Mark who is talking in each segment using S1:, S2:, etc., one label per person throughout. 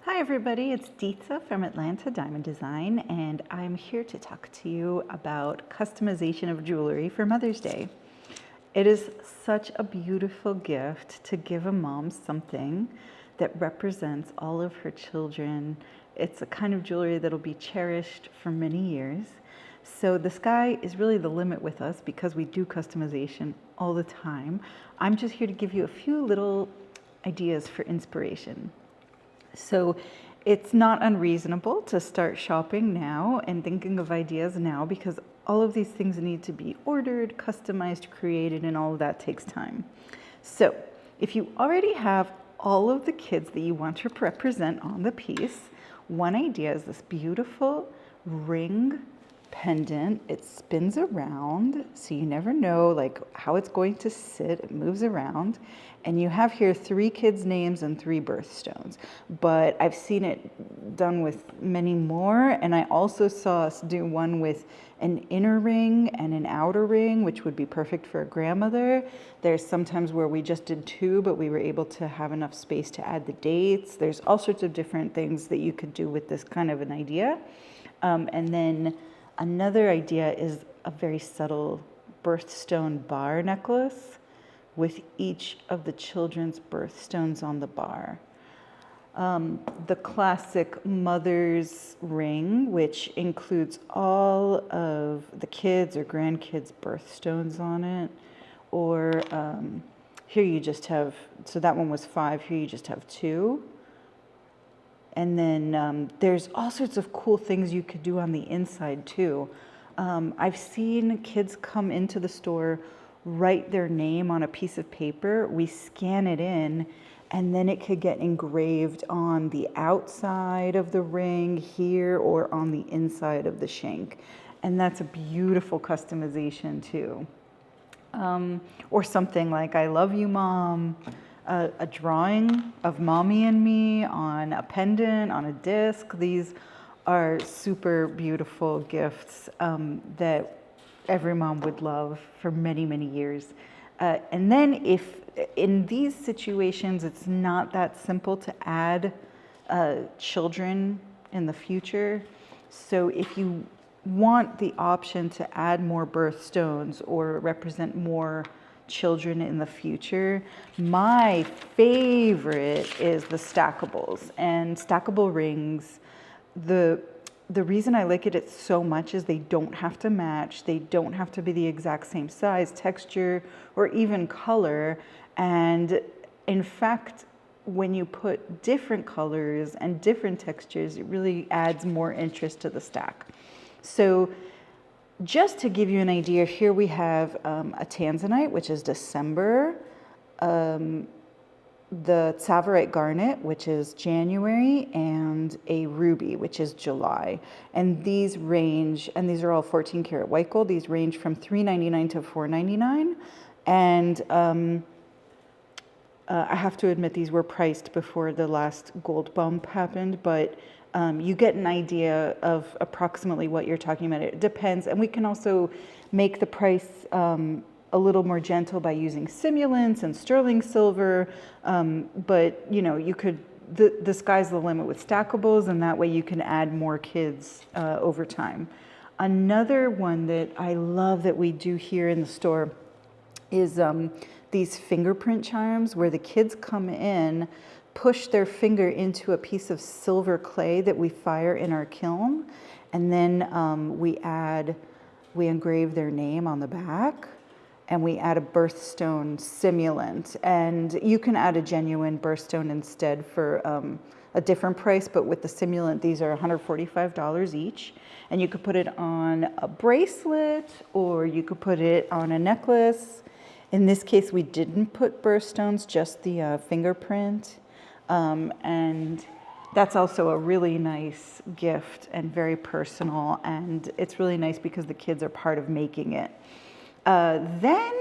S1: Hi everybody, it's Dietza from Atlanta Diamond Design, and I'm here to talk to you about customization of jewelry for Mother's Day. It is such a beautiful gift to give a mom something that represents all of her children. It's a kind of jewelry that'll be cherished for many years. So the sky is really the limit with us because we do customization all the time. I'm just here to give you a few little ideas for inspiration. So it's not unreasonable to start shopping now and thinking of ideas now because all of these things need to be ordered, customized, created, and all of that takes time. So if you already have all of the kids that you want to represent on the piece, one idea is this beautiful ring pendant. It spins around, so you never know like how it's going to sit. It moves around, and you have here 3 kids' names and 3 birthstones. But I've seen it done with many more, and I also saw us do one with an inner ring and an outer ring, which would be perfect for a grandmother. There's sometimes where we just did 2, but we were able to have enough space to add the dates. There's all sorts of different things that you could do with this kind of an idea. And then another idea is a very subtle birthstone bar necklace with each of the children's birthstones on the bar. The classic mother's ring, which includes all of the kids' or grandkids' birthstones on it. Or here you just have, so that one was 5, here you just have 2. And then there's all sorts of cool things you could do on the inside too. I've seen kids come into the store, write their name on a piece of paper, we scan it in, and then it could get engraved on the outside of the ring here or on the inside of the shank. And that's a beautiful customization too. Or something like, I love you, Mom. A drawing of mommy and me on a pendant, on a disc. These are super beautiful gifts that every mom would love for many, many years. And then if in these situations, it's not that simple to add children in the future. So if you want the option to add more birthstones or represent more children in the future, my favorite is the stackables. And stackable rings, the reason I like it so much is they don't have to match, they don't have to be the exact same size, texture, or even color. And in fact, when you put different colors and different textures, it really adds more interest to the stack. So just to give you an idea, here we have a tanzanite, which is December, the tsavorite garnet, which is January, and a ruby, which is July. And these range, and these are all 14 karat white gold, these range from $3.99 to $4.99. And I have to admit, these were priced before the last gold bump happened, but you get an idea of approximately what you're talking about. It depends, and we can also make the price a little more gentle by using simulants and sterling silver. But you know, you could, the sky's the limit with stackables, and that way you can add more kids over time. Another one that I love that we do here in the store is these fingerprint charms where the kids come in, push their finger into a piece of silver clay that we fire in our kiln, and then we engrave their name on the back, and we add a birthstone simulant. And you can add a genuine birthstone instead for a different price, but with the simulant, these are $145 each. And you could put it on a bracelet, or you could put it on a necklace. In this case, we didn't put birthstones, just the fingerprint. And that's also a really nice gift and very personal, and it's really nice because the kids are part of making it. Then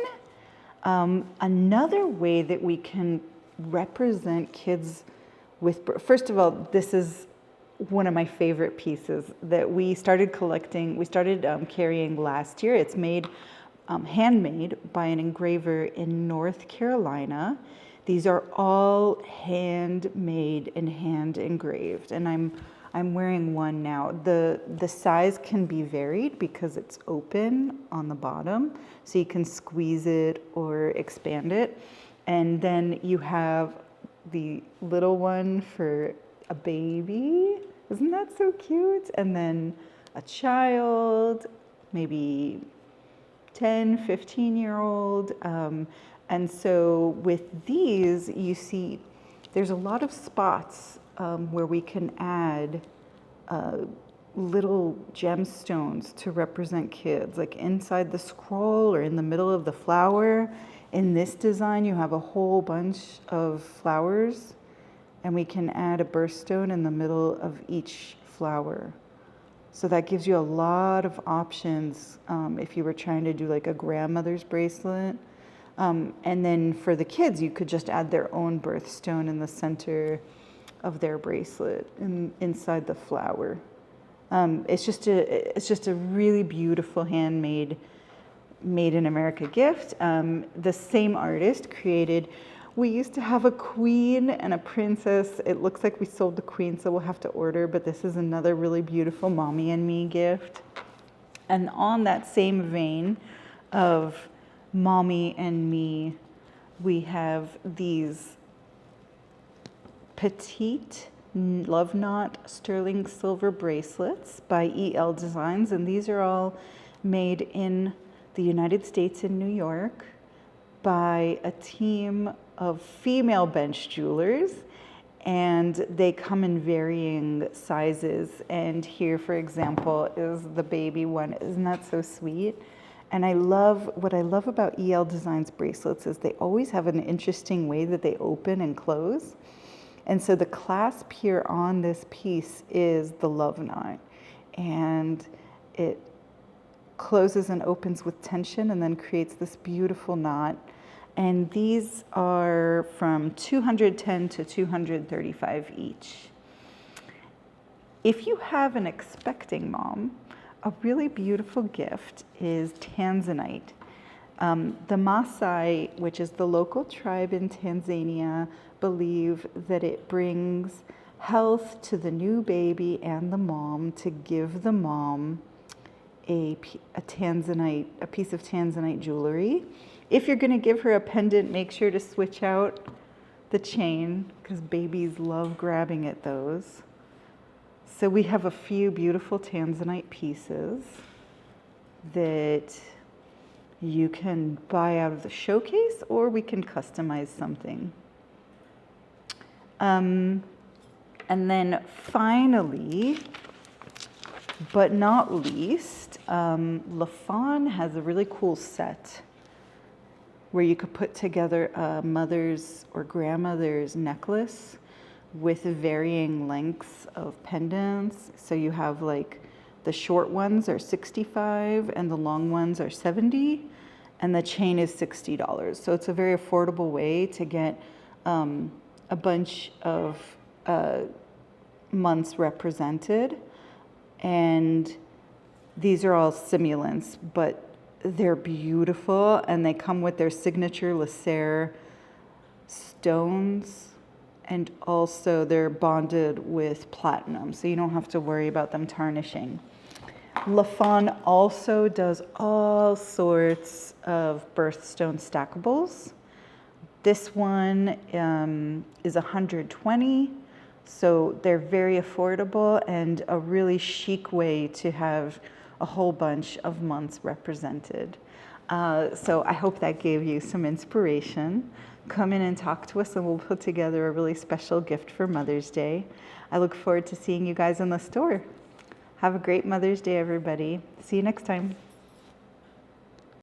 S1: another way that we can represent kids with, first of all, this is one of my favorite pieces that we started collecting, we started carrying last year. It's made handmade by an engraver in North Carolina These are all handmade and hand engraved, and I'm wearing one now. The size can be varied because it's open on the bottom, so you can squeeze it or expand it. And then you have the little one for a baby. Isn't that so cute? And then a child, maybe 10, 15-year-old. And so with these, you see there's a lot of spots where we can add little gemstones to represent kids, like inside the scroll or in the middle of the flower. In this design, you have a whole bunch of flowers, and we can add a birthstone in the middle of each flower. So that gives you a lot of options if you were trying to do like a grandmother's bracelet. And then for the kids, you could just add their own birthstone in the center of their bracelet inside the flower. It's just a really beautiful handmade, made in America gift. The same artist created. We used to have a queen and a princess. It looks like we sold the queen, so we'll have to order, but this is another really beautiful mommy and me gift. And on that same vein of mommy and me, we have these petite love knot sterling silver bracelets by EL Designs, and these are all made in the United States in New York by a team of female bench jewelers, and they come in varying sizes. And here, for example, is the baby one. Isn't that so sweet? And what I love about EL Designs bracelets is they always have an interesting way that they open and close. And so the clasp here on this piece is the love knot, and it closes and opens with tension and then creates this beautiful knot. And these are from $210 to $235 each. If you have an expecting mom, a really beautiful gift is tanzanite. The Maasai, which is the local tribe in Tanzania, believe that it brings health to the new baby and the mom to give the mom a piece of tanzanite jewelry. If you're going to give her a pendant, make sure to switch out the chain because babies love grabbing at those. So we have a few beautiful tanzanite pieces that you can buy out of the showcase, or we can customize something. And then finally, but not least, LaFawn has a really cool set where you could put together a mother's or grandmother's necklace with varying lengths of pendants. So you have like the short ones are $65 and the long ones are $70, and the chain is $60. So it's a very affordable way to get a bunch of months represented. And these are all simulants, but they're beautiful, and they come with their signature Lacer stones, and also they're bonded with platinum, so you don't have to worry about them tarnishing. LaFawn also does all sorts of birthstone stackables. This one is $120, so they're very affordable and a really chic way to have a whole bunch of months represented. So I hope that gave you some inspiration. Come in and talk to us, and we'll put together a really special gift for Mother's Day. I look forward to seeing you guys in the store. Have a great Mother's Day, everybody. See you next time.